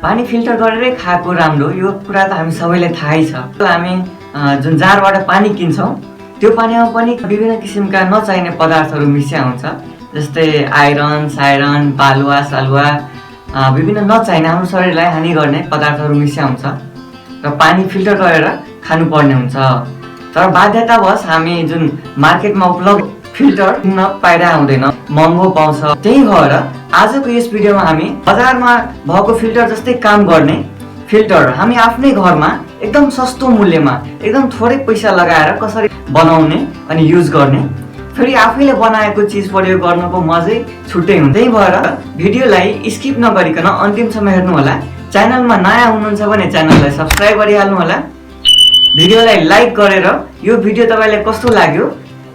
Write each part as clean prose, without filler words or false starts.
पानी फिल्टर गरेरै खाएको राम्रो, यो कुरा त हामी सबैलाई थाहै छ। हामी जुन जारबाट पानी किन्छौँ त्यो पानीमा पनि विभिन्न किसिमका नचाहिने पदार्थहरू मिसिया हुन्छ, जस्तै आइरन साइरन बालुवा सालुवा विभिन्न नचाहिने हाम्रो शरीरलाई हानि गर्ने पदार्थहरू मिसिया हुन्छ र पानी फिल्टर गरेर खानुपर्ने हुन्छ। तर बाध्यतावश हामी जुन मार्केटमा उपलब्ध फिल्टर किन्न पाइरहेको हुँदैन, महँगो पाउँछ। त्यही भएर आजको यस भिडियोमा हामी बजारमा भएको फिल्टर जस्तै काम गर्ने फिल्टर हामी आफ्नै घरमा एकदम सस्तो मूल्यमा एकदम थोरै पैसा लगाएर कसरी बनाउने अनि युज गर्ने, फेरि आफैले बनाएको चिज प्रयोग गर्नको मजै छुट्टै हुन्छ। त्यही भएर भिडियोलाई स्किप नगरिकन अन्तिमसम्म हेर्नु होला। च्यानलमा नयाँ हुनुहुन्छ भने च्यानललाई सब्स्क्राइब गरिहाल्नु होला। भिडियोलाई लाइक गरेर यो भिडियो तपाईँलाई कस्तो लाग्यो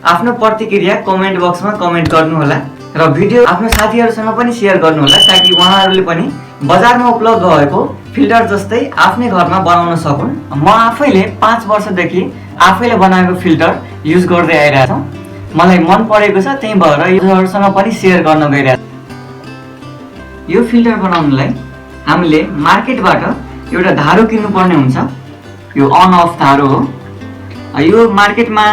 आफ्नो प्रतिक्रिया कमेन्ट बक्समा कमेन्ट गर्नु होला र भिडियो आफ्नो साथीहरूसँग पनि सेयर गर्नु होला, ताकि उहाँहरूले पनि बजारमा उपलब्ध भएको फिल्टर जस्तै आफ्नै घरमा बनाउन सकुन्। म आफैले 5 वर्षदेखि आफैले बनाएको फिल्टर युज गर्दै आइरहेको छु, मलाई मन परेको छ, त्यही भएर युजरहरूसँग पनि सेयर गर्न गइरहेको छु। यो फिल्टर बनाउनलाई हामीले मार्केटबाट एउटा धारो किन्नुपर्ने हुन्छ, यो अन अफ धारो हो। यो मार्केटमा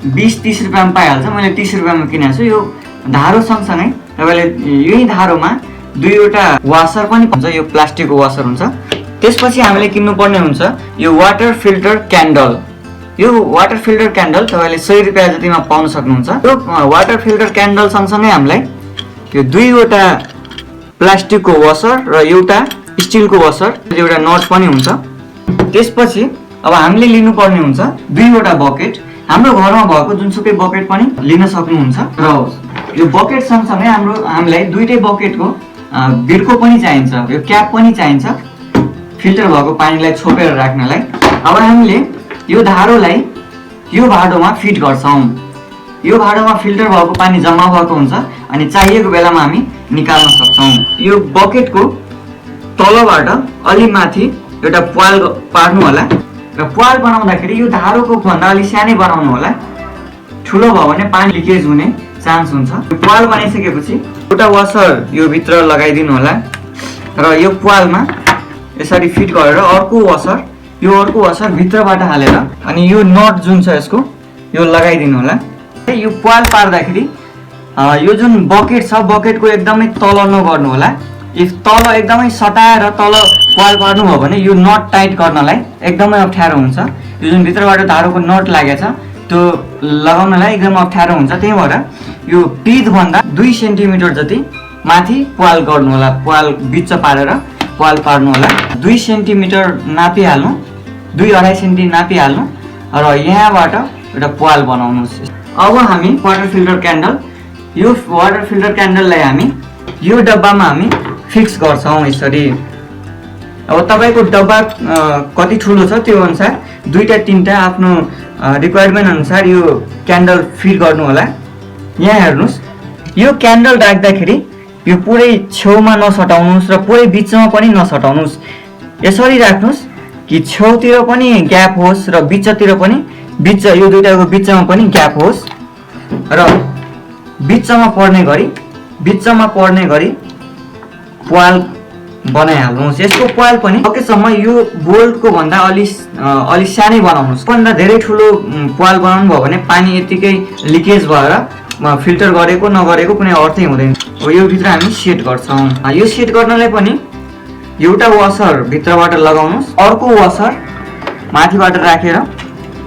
20-30 रुपियाँमा पाइहाल्छ, मैले 30 रुपियाँमा किनेको छु। यो धारो सँगसँगै तपाईँले यही धारोमा 2वटा वासर पनि हुन्छ, यो प्लास्टिकको वासर हुन्छ। त्यसपछि हामीले किन्नुपर्ने हुन्छ यो वाटर फिल्टर क्यान्डल। यो वाटर फिल्टर क्यान्डल तपाईँले 100 रुपियाँ जतिमा पाउन सक्नुहुन्छ। यो वाटर फिल्टर क्यान्डल सँगसँगै हामीलाई यो 2वटा प्लास्टिकको वासर र एउटा स्टिलको वासर, एउटा नट पनि हुन्छ। त्यसपछि अब हामीले लिनुपर्ने हुन्छ 2वटा बकेट। हाम्रो घरमा भएको जुनसुकै बकेट पनि लिन सक्नुहुन्छ र यो बकेट सँगसँगै हामीलाई 2टै बकेटको बिर्को पनि चाहिन्छ, यो क्याप पनि चाहिन्छ फिल्टर भएको पानीलाई छोपेर राख्नलाई। अब हामीले यो धारोलाई यो भाँडोमा फिट गर्छौँ। यो भाँडोमा फिल्टर भएको पानी जम्मा भएको हुन्छ अनि चाहिएको बेलामा हामी निकाल्न सक्छौँ। यो बकेटको तलबाट अलि माथि एउटा प्वाल पार्नु होला र प्वाल बनाउँदाखेरि यो धारोको भन्दा अलि सानै बनाउनु होला, ठुलो भयो भने पानी लिकेज हुने चान्स हुन्छ। यो प्वाल बनाइसकेपछि एउटा वासर यो भित्र लगाइदिनु होला र यो प्वालमा यसरी फिट गरेर अर्को वासर भित्रबाट हालेर अनि यो नट जुन छ यसको यो लगाइदिनु होला। यो प्वाल पार्दाखेरि यो जुन बकेट छ बकेटको एकदमै तल नगर्नु होला। इफ तल एकदमै सटाएर तल प्वाल पार्नुभयो भने यो नट टाइट गर्नलाई एकदमै अप्ठ्यारो हुन्छ। यो जुन भित्रबाट धारोको नट लागेको छ त्यो लगाउनलाई एकदम अप्ठ्यारो हुन्छ। त्यही भएर यो पिचभन्दा 2 सेन्टिमिटर जति माथि प्वाल गर्नु होला, प्वाल बिच पारेर प्वाल पार्नु होला। 2 सेन्टिमिटर नापिहाल्नु, 2-2.5 सेन्टि नापिहाल्नु र यहाँबाट एउटा प्वाल बनाउनुहोस्। अब हामी वाटर फिल्टर क्यान्डल, यो वाटर फिल्टर क्यान्डललाई हामी यो डब्बामा हामी फिक्स गर्छौँ यसरी। अब तपाईँको डब्बा कति ठुलो छ त्यो अनुसार 2-3टा आफ्नो रिक्वायरमेन्ट अनुसार यो क्यान्डल फिट गर्नु होला। यहाँ हेर्नुहोस्, यो क्यान्डल राख्दाखेरि यो पुरै छेउमा नसटाउनुहोस् र पुरै बिचमा पनि नसटाउनुहोस्, यसरी राख्नुहोस् कि छेउतिर पनि ग्याप होस् र बिचतिर पनि यो दुईटाको बिचमा पनि ग्याप होस् र बिचमा पर्ने गरी प्वाल बनाइहाल्नुहोस्। यसको प्वाल पनि सकेसम्म यो बोल्टको भन्दा अलि सानै बनाउनुहोस्। भन्दा धेरै ठुलो प्वाल बनाउनु भयो भने पानी यतिकै लिकेज भएर फिल्टर गरेको नगरेको कुनै अर्थै हुँदैन। यो भित्र हामी सेट गर्छौँ। यो सेट गर्नलाई पनि एउटा वासर भित्रबाट लगाउनुहोस्, अर्को वासर माथिबाट राखेर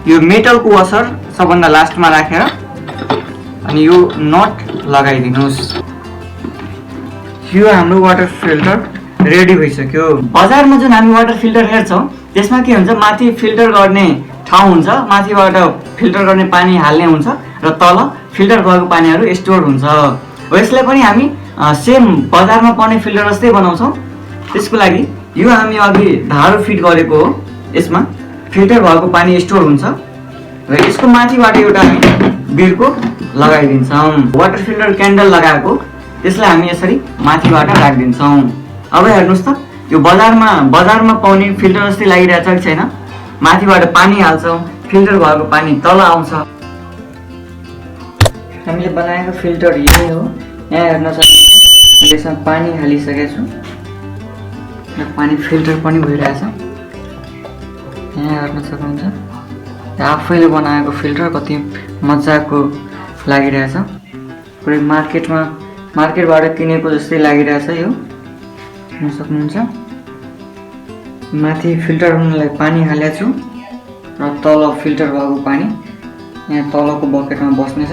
यो मेटलको वासर सबभन्दा लास्टमा राखेर अनि यो नट लगाइदिनुहोस्। यो हाम्रो वाटर फिल्टर रेडी भइसक्यो। बजारमा जुन हामी वाटर फिल्टर हेर्छौँ त्यसमा के हुन्छ, माथि फिल्टर गर्ने ठाउँ हुन्छ, माथिबाट फिल्टर गर्ने पानी हाल्ने हुन्छ र तल फिल्टर भएको पानीहरू स्टोर हुन्छ। यसलाई पनि हामी सेम बजारमा पर्ने फिल्टर जस्तै बनाउँछौँ। त्यसको लागि यो हामी अघि धारो फिट गरेको हो, यसमा फिल्टर भएको पानी स्टोर हुन्छ र यसको माथिबाट एउटा हामी बिर्को लगाइदिन्छौँ। वाटर फिल्टर क्यान्डल लगाएको त्यसलाई हामी यसरी माथिबाट राखिदिन्छौँ। अब हेर्नुहोस् त, यो बजारमा पाउने फिल्टर जस्तै लागिरहेछ कि छैन। माथिबाट पानी हाल्छौँ, फिल्टर भएको पानी तल आउँछ। हामीले बनाएको फिल्टर यही हो। यहाँ हेर्न सक्नुहुन्छ मैले यसमा पानी हालिसकेको छु। र पानी फिल्टर पनि भइरहेछ। यहाँ हेर्न सक्नुहुन्छ आफैले बनाएको फिल्टर कति मजाको लागिरहेछ। पुरै मार्केटबाट किनेको जस्तै लागिरहेछ यो। हेर्न सक्नुहुन्छ माथि फिल्टर हुनलाई पानी हालेको छु र तल फिल्टर भएको पानी यहाँ तलको बकेटमा बस्नेछ।